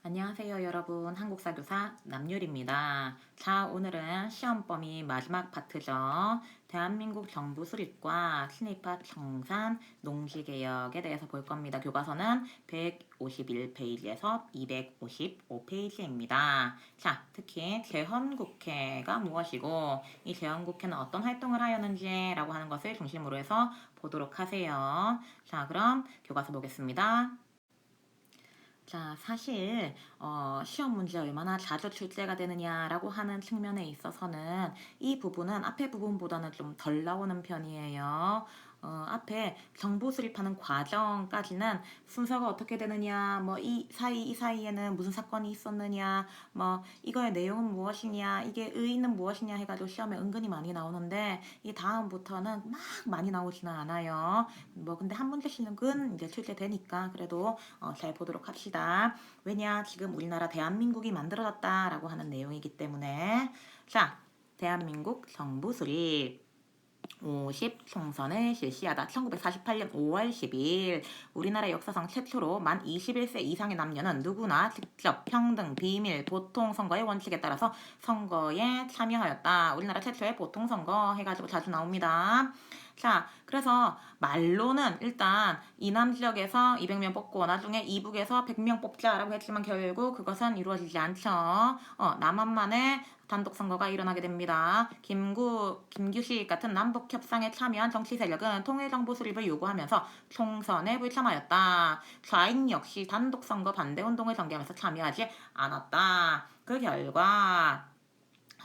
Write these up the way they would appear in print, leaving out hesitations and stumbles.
안녕하세요 여러분, 한국사교사 남유리입니다. 자, 오늘은 시험 범위 마지막 파트죠. 대한민국 정부 수립과 친일파 청산 농지개혁에 대해서 볼 겁니다. 교과서는 151페이지에서 255페이지입니다. 자, 특히 재헌국회가 무엇이고 이 재헌국회는 어떤 활동을 하였는지 라고 하는 것을 중심으로 해서 보도록 하세요. 자, 그럼 교과서 보겠습니다. 자, 사실 시험 문제 얼마나 자주 출제가 되느냐라고 하는 측면에 있어서는 이 부분은 앞에 부분보다는 좀 덜 나오는 편이에요. 앞에 정보 수립하는 과정까지는 순서가 어떻게 되느냐, 뭐 이 사이에는 무슨 사건이 있었느냐, 뭐 이거의 내용은 무엇이냐, 이게 의의는 무엇이냐 해가지고 시험에 은근히 많이 나오는데 이 다음부터는 막 많이 나오지는 않아요. 뭐 근데 한 문제씩은 이제 출제되니까 그래도 잘 보도록 합시다. 왜냐, 지금 우리나라 대한민국이 만들어졌다라고 하는 내용이기 때문에. 자, 대한민국 정부 수립 50 총선을 실시하다. 1948년 5월 10일 우리나라 역사상 최초로 만 21세 이상의 남녀는 누구나 직접 평등 비밀 보통 선거의 원칙에 따라서 선거에 참여하였다. 우리나라 최초의 보통 선거 해가지고 자주 나옵니다. 자, 그래서 말로는 일단 이남 지역에서 200명 뽑고 나중에 이북에서 100명 뽑자라고 했지만 결국 그것은 이루어지지 않죠. 남한만의 단독 선거가 일어나게 됩니다. 김규식 같은 남북 협상에 참여한 정치 세력은 통일정부 수립을 요구하면서 총선에 불참하였다. 좌익 역시 단독 선거 반대 운동을 전개하면서 참여하지 않았다. 그 결과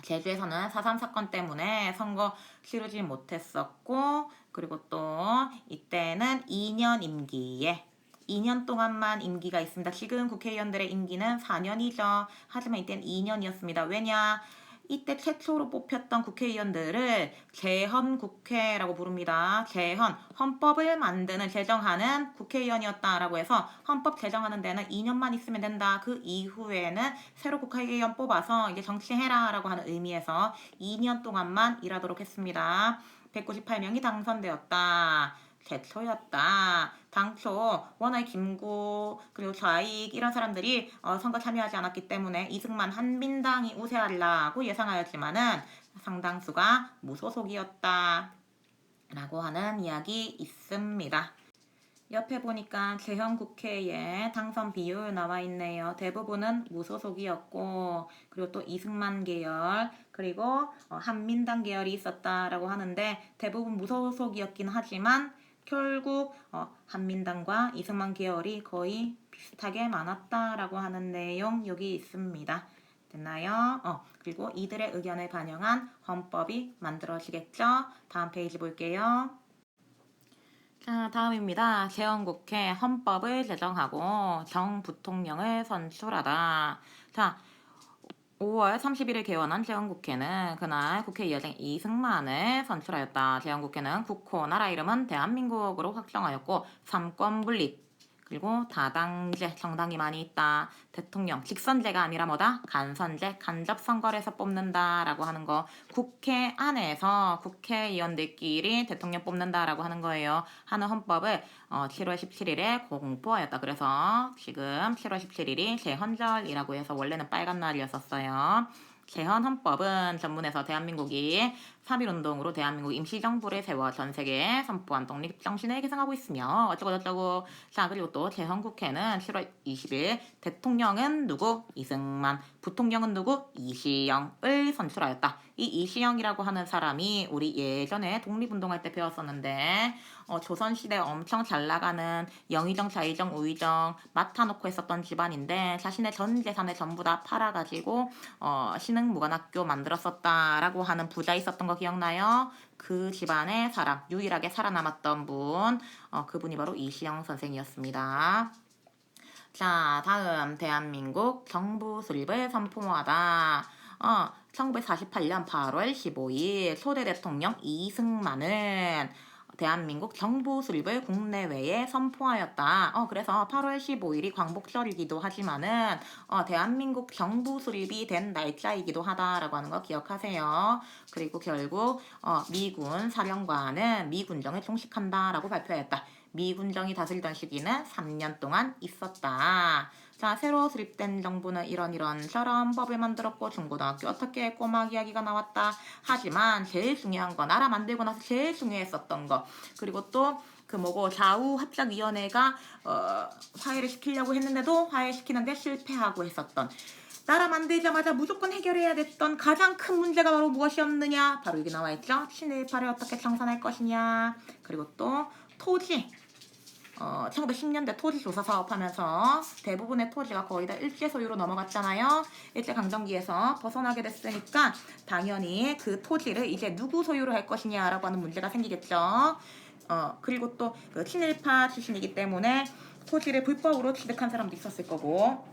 제주에서는 4.3 사건 때문에 선거 치르지 못했었고, 그리고 또 이때는 2년 임기에 2년 동안만 임기가 있습니다. 지금 국회의원들의 임기는 4년이죠. 하지만 이때는 2년이었습니다. 왜냐? 이때 최초로 뽑혔던 국회의원들을 재헌국회라고 부릅니다. 재헌, 헌법을 만드는 제정하는 국회의원이었다라고 해서 헌법 제정하는 데는 2년만 있으면 된다. 그 이후에는 새로 국회의원 뽑아서 이제 정치해라라고 하는 의미에서 2년 동안만 일하도록 했습니다. 198명이 당선되었다. 최초였다. 당초 워낙 김구 그리고 좌익 이런 사람들이 선거 참여하지 않았기 때문에 이승만 한민당이 우세하리라고 예상하였지만은 상당수가 무소속이었다 라고 하는 이야기 있습니다. 옆에 보니까 재헌국회의 당선 비율 나와 있네요. 대부분은 무소속이었고, 그리고 또 이승만 계열, 그리고 한민당 계열이 있었다라고 하는데 대부분 무소속이었긴 하지만 결국 한민당과 이승만 계열이 거의 비슷하게 많았다라고 하는 내용 여기 있습니다. 됐나요? 그리고 이들의 의견을 반영한 헌법이 만들어지겠죠? 다음 페이지 볼게요. 자, 다음입니다. 재헌국회 헌법을 제정하고 정부통령을 선출하다. 자, 5월 31일 개원한 재헌국회는 그날 국회의장 이승만을 선출하였다. 재헌국회는 국호, 나라 이름은 대한민국으로 확정하였고 삼권분립, 그리고 다당제, 정당이 많이 있다. 대통령, 직선제가 아니라 뭐다? 간선제, 간접선거를 해서 뽑는다라고 하는 거. 국회 안에서 국회의원들끼리 대통령 뽑는다라고 하는 거예요. 하는 헌법을 7월 17일에 공포하였다. 그래서 지금 7월 17일이 재헌절이라고 해서 원래는 빨간 날이었었어요. 재헌헌법은 전문에서 대한민국이 3.1운동으로 대한민국 임시정부를 세워 전세계에 선포한 독립정신을 계승하고 있으며 어쩌고저쩌고. 자, 그리고 또 재헌국회는 7월 20일 대통령은 누구? 이승만. 부통령은 누구? 이시영을 선출하였다. 이 이시영이라고 하는 사람이 우리 예전에 독립운동할 때 배웠었는데 조선시대 엄청 잘 나가는 영의정, 자의정, 우의정 맡아놓고 했었던 집안인데 자신의 전 재산을 전부 다 팔아가지고 신흥무관학교 만들었었다라고 하는 부자 있었던 거 기억나요? 그 집안의 사람, 유일하게 살아남았던 분, 그분이 바로 이시영 선생이었습니다. 자, 다음 대한민국 정부 수립을 선포하다. 1948년 8월 15일 초대 대통령 이승만은 대한민국 정부 수립을 국내외에 선포하였다. 그래서 8월 15일이 광복절이기도 하지만은 대한민국 정부 수립이 된 날짜이기도 하다라고 하는 거 기억하세요. 그리고 결국 미군 사령관은 미군정을 종식한다라고 발표했다. 미군정이 다스리던 시기는 3년 동안 있었다. 자, 새로 수립된 정부는 이런 법을 만들었고 중고등학교 어떻게 꼬막 이야기가 나왔다. 하지만 제일 중요한 거, 나라 만들고 나서 제일 중요했었던 거, 그리고 또 그 뭐고 좌우합작위원회가 화해를 시키려고 했는데도 화해시키는데 실패하고 했었던, 나라 만들자마자 무조건 해결해야 됐던 가장 큰 문제가 바로 무엇이었느냐? 바로 여기 나와 있죠. 친일파를 어떻게 청산할 것이냐. 그리고 또 토지. 1910년대 토지 조사 사업하면서 대부분의 토지가 거의 다 일제 소유로 넘어갔잖아요. 일제 강점기에서 벗어나게 됐으니까 당연히 그 토지를 이제 누구 소유로 할 것이냐라고 하는 문제가 생기겠죠. 그리고 또 그 친일파 출신이기 때문에 토지를 불법으로 취득한 사람도 있었을 거고,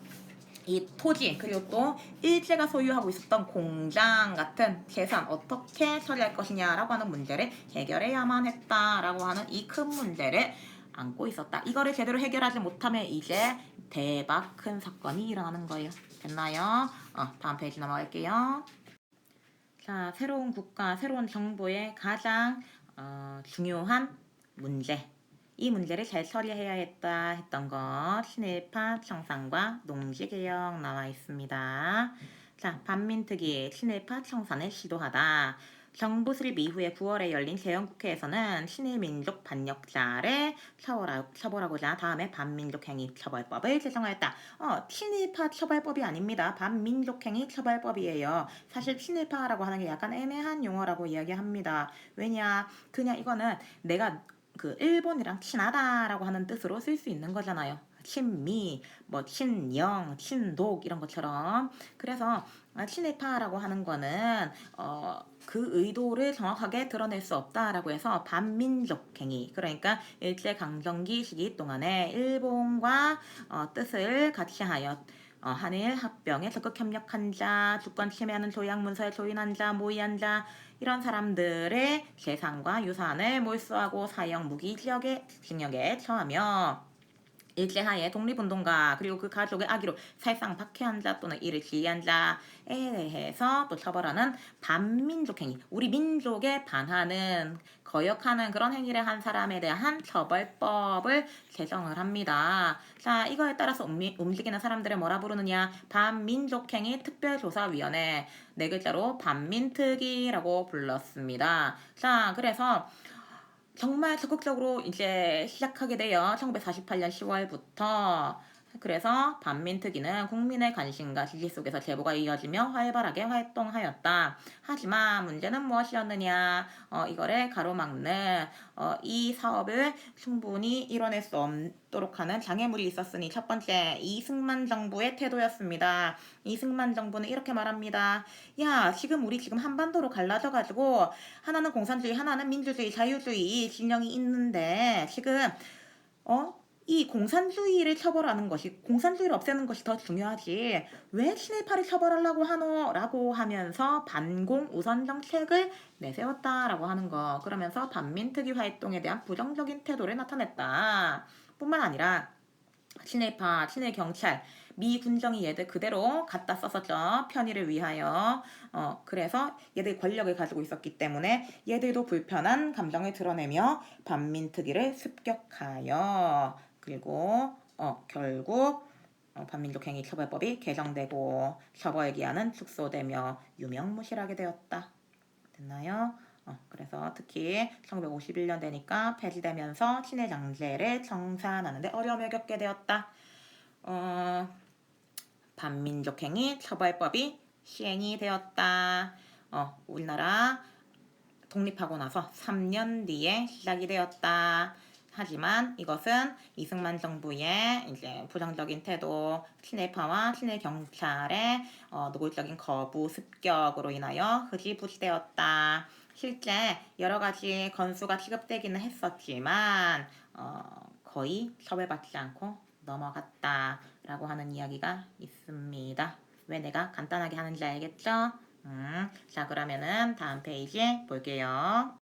이 토지 그리고 또 일제가 소유하고 있었던 공장 같은 재산 어떻게 처리할 것이냐라고 하는 문제를 해결해야만 했다라고 하는 이 큰 문제를 안고 있었다. 이거를 제대로 해결하지 못하면 이제 대박 큰 사건이 일어나는 거예요. 됐나요? 다음 페이지 넘어갈게요. 자, 새로운 국가, 새로운 정부의 가장 중요한 문제. 이 문제를 잘 처리해야 했던 것, 친일파 청산과 농지개혁 나와 있습니다. 자, 반민특위, 친일파 청산을 시도하다. 정부 수립 이후에 9월에 열린 재헌국회에서는 친일민족 반역자를 처벌하고자 다음에 반민족행위 처벌법을 제정하였다. 친일파 처벌법이 아닙니다. 반민족행위 처벌법이에요. 사실 친일파라고 하는 게 약간 애매한 용어라고 이야기합니다. 왜냐, 그냥 이거는 내가 그 일본이랑 친하다라고 하는 뜻으로 쓸 수 있는 거잖아요. 친미, 뭐 친영, 친독 이런 것처럼. 그래서 친일파라고 하는 거는 그 의도를 정확하게 드러낼 수 없다라고 해서 반민족행위, 그러니까 일제강점기 시기 동안에 일본과 뜻을 같이 하여 한일 합병에 적극 협력한 자, 주권 침해하는 조약문서에 조인한 자, 모의한 자, 이런 사람들의 재산과 유산을 몰수하고 사형 무기 징역에 처하며 일제하에 독립운동가 그리고 그 가족의 악의로 살상 박해한 자 또는 이를 지휘한 자에 대해서 또 처벌하는 반민족행위, 우리 민족에 반하는 거역하는 그런 행위를 한 사람에 대한 처벌법을 제정을 합니다. 자, 이거에 따라서 움직이는 사람들을 뭐라 부르느냐? 반민족행위 특별조사위원회, 네 글자로 반민특위라고 불렀습니다. 자, 그래서 정말 적극적으로 이제 시작하게 돼요. 1948년 10월부터. 그래서 반민특위는 국민의 관심과 지지 속에서 제보가 이어지며 활발하게 활동하였다. 하지만 문제는 무엇이었느냐? 이거를 가로막는 이 사업을 충분히 이뤄낼 수 없도록 하는 장애물이 있었으니 첫 번째, 이승만 정부의 태도였습니다. 이승만 정부는 이렇게 말합니다. 야, 우리 지금 한반도로 갈라져가지고 하나는 공산주의, 하나는 민주주의, 자유주의 진영이 있는데 지금 이 공산주의를 처벌하는 것이, 공산주의를 없애는 것이 더 중요하지 왜 친일파를 처벌하려고 하노? 라고 하면서 반공 우선 정책을 내세웠다라고 하는 거. 그러면서 반민특위 활동에 대한 부정적인 태도를 나타냈다. 뿐만 아니라 친일파, 친일경찰, 미 군정이 얘들 그대로 갖다 썼었죠. 편의를 위하여. 그래서 얘들이 권력을 가지고 있었기 때문에 얘들도 불편한 감정을 드러내며 반민특위를 습격하여, 그리고 결국 반민족행위 처벌법이 개정되고 처벌기한은 축소되며 유명무실하게 되었다. 됐나요? 그래서 특히 1951년 되니까 폐지되면서 친일장제를 청산하는데 어려움을 겪게 되었다. 반민족행위 처벌법이 시행이 되었다. 우리나라 독립하고 나서 3년 뒤에 시작이 되었다. 하지만 이것은 이승만 정부의 이제 부정적인 태도, 친일파와 친일경찰의 노골적인 거부 습격으로 인하여 흐지부지되었다. 실제 여러 가지 건수가 취급되기는 했었지만 거의 처벌받지 않고 넘어갔다라고 하는 이야기가 있습니다. 왜 내가 간단하게 하는지 알겠죠? 자, 그러면은 다음 페이지 볼게요.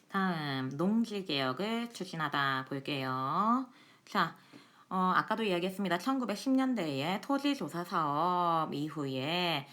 다음, 농지개혁을 추진하다 볼게요. 자, 아까도 이야기했습니다. 1910년대에 토지조사 사업 이후에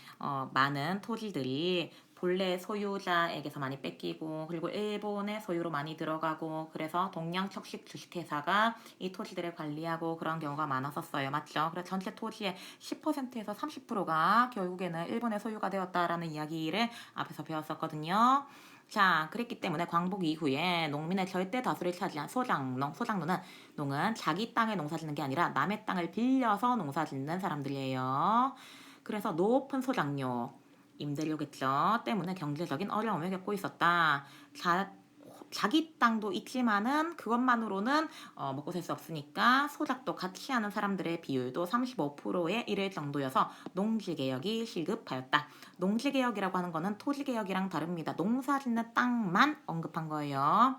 많은 토지들이 본래 소유자에게서 많이 뺏기고 그리고 일본의 소유로 많이 들어가고 그래서 동양 척식 주식회사가 이 토지들을 관리하고 그런 경우가 많았었어요. 맞죠? 그래서 전체 토지의 10%에서 30%가 결국에는 일본의 소유가 되었다라는 이야기를 앞에서 배웠었거든요. 자, 그랬기 때문에 광복 이후에 농민의 절대 다수를 차지한 소장농은 자기 땅에 농사 짓는 게 아니라 남의 땅을 빌려서 농사 짓는 사람들이에요. 그래서 높은 소장료, 임대료겠죠. 때문에 경제적인 어려움을 겪고 있었다. 자기 땅도 있지만은 그것만으로는 먹고 살 수 없으니까 소작도 같이 하는 사람들의 비율도 35%에 이를 정도여서 농지개혁이 시급하였다. 농지개혁이라고 하는 거는 토지개혁이랑 다릅니다. 농사 짓는 땅만 언급한 거예요.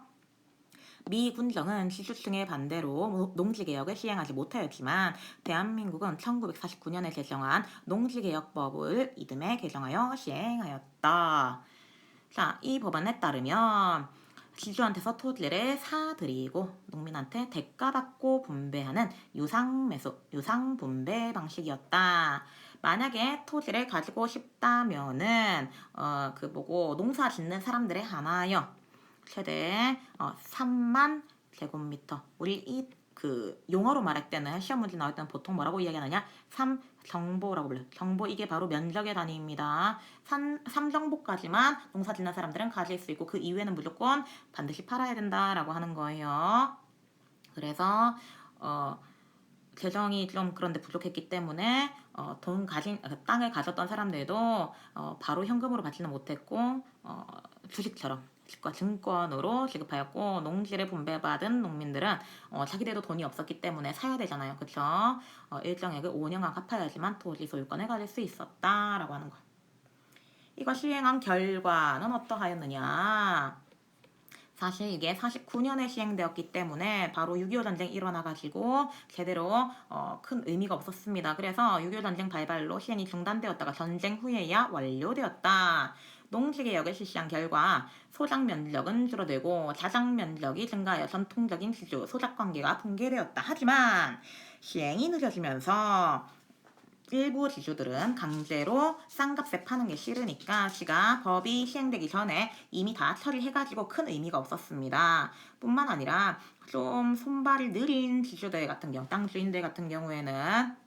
미 군정은 지주층의 반대로 농지개혁을 시행하지 못하였지만 대한민국은 1949년에 제정한 농지개혁법을 이듬해 개정하여 시행하였다. 자, 이 법안에 따르면 지주한테서 토지를 사들이고 농민한테 대가받고 분배하는 유상분배 방식이었다. 만약에 토지를 가지고 싶다면은 농사 짓는 사람들에 한하여 최대 3만 제곱미터. 우리 용어로 말할 때는 시험 문제 나올 때는 보통 뭐라고 이야기하느냐? 3정보라고 불러요. 정보 이게 바로 면적의 단위입니다. 3정보까지만 농사 짓는 사람들은 가질 수 있고 그 이후에는 무조건 반드시 팔아야 된다라고 하는 거예요. 그래서 재정이 좀 그런데 부족했기 때문에 땅을 가졌던 사람들도 바로 현금으로 받지는 못했고 주식처럼 증권으로 지급하였고 농지를 분배받은 농민들은 자기들도 돈이 없었기 때문에 사야 되잖아요. 그쵸? 일정액을 5년간 갚아야지만 토지 소유권을 가질 수 있었다라고 하는 거. 이거 시행한 결과는 어떠하였느냐? 사실 이게 49년에 시행되었기 때문에 바로 6.25 전쟁이 일어나가지고 제대로 큰 의미가 없었습니다. 그래서 6.25 전쟁 발발로 시행이 중단되었다가 전쟁 후에야 완료되었다. 농지개혁을 실시한 결과 소작 면적은 줄어들고 자작 면적이 증가하여 전통적인 지주 소작 관계가 붕괴되었다. 하지만 시행이 늦어지면서 일부 지주들은 강제로 싼 값에 파는 게 싫으니까 지가 법이 시행되기 전에 이미 다 처리해가지고 큰 의미가 없었습니다. 뿐만 아니라 좀 손발이 느린 지주들 같은 경우, 땅 주인들 같은 경우에는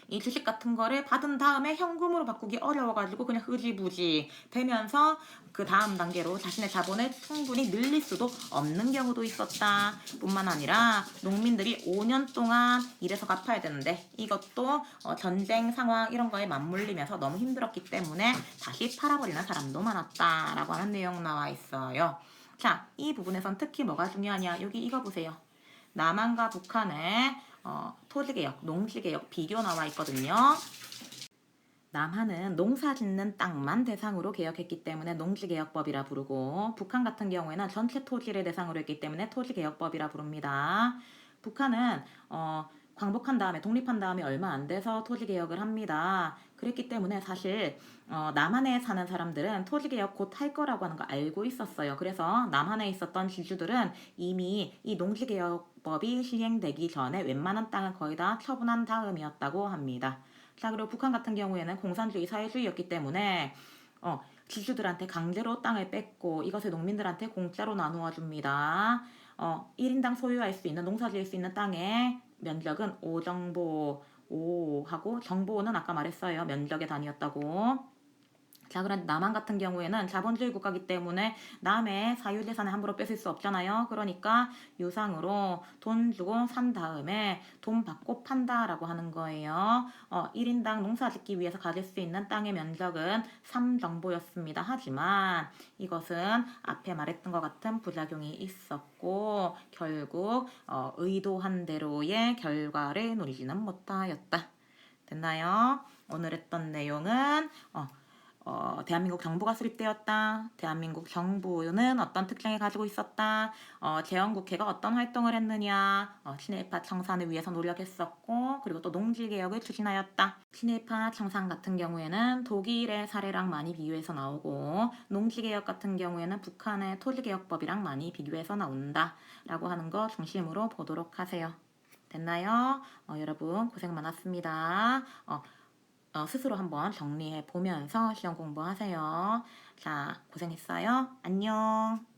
이 주식 같은 거를 받은 다음에 현금으로 바꾸기 어려워가지고 그냥 흐지부지 되면서 그 다음 단계로 자신의 자본을 충분히 늘릴 수도 없는 경우도 있었다. 뿐만 아니라 농민들이 5년 동안 일해서 갚아야 되는데 이것도 전쟁 상황 이런 거에 맞물리면서 너무 힘들었기 때문에 다시 팔아버리는 사람도 많았다라고 하는 내용 나와 있어요. 자, 이 부분에선 특히 뭐가 중요하냐? 여기 이거 보세요. 남한과 북한의 토지개혁, 농지개혁 비교 나와 있거든요. 남한은 농사 짓는 땅만 대상으로 개혁했기 때문에 농지개혁법이라 부르고 북한 같은 경우에는 전체 토지를 대상으로 했기 때문에 토지개혁법이라 부릅니다. 북한은 광복한 다음에 독립한 다음에 얼마 안 돼서 토지개혁을 합니다. 그랬기 때문에 사실 남한에 사는 사람들은 토지개혁 곧 할 거라고 하는 거 알고 있었어요. 그래서 남한에 있었던 지주들은 이미 이 농지개혁법이 시행되기 전에 웬만한 땅은 거의 다 처분한 다음이었다고 합니다. 자, 그리고 북한 같은 경우에는 공산주의 사회주의였기 때문에 지주들한테 강제로 땅을 뺏고 이것을 농민들한테 공짜로 나누어 줍니다. 1인당 소유할 수 있는 농사 지을 수 있는 땅의 면적은 5정보하고 정보는 아까 말했어요. 면적의 단위였다고. 자, 그런데 남한 같은 경우에는 자본주의 국가이기 때문에 남의 사유재산을 함부로 뺏을 수 없잖아요. 그러니까 유상으로 돈 주고 산 다음에 돈 받고 판다라고 하는 거예요. 1인당 농사 짓기 위해서 가질 수 있는 땅의 면적은 3정보였습니다. 하지만 이것은 앞에 말했던 것 같은 부작용이 있었고 결국 의도한 대로의 결과를 누리지는 못하였다. 됐나요? 오늘 했던 내용은 대한민국 정부가 수립되었다. 대한민국 정부는 어떤 특징을 가지고 있었다. 재헌국회가 어떤 활동을 했느냐. 친일파 청산을 위해서 노력했었고 그리고 또 농지개혁을 추진하였다. 친일파 청산 같은 경우에는 독일의 사례랑 많이 비교해서 나오고 농지개혁 같은 경우에는 북한의 토지개혁법이랑 많이 비교해서 나온다. 라고 하는 거 중심으로 보도록 하세요. 됐나요? 여러분 고생 많았습니다. 스스로 한번 정리해 보면서 시험 공부하세요. 자, 고생했어요. 안녕.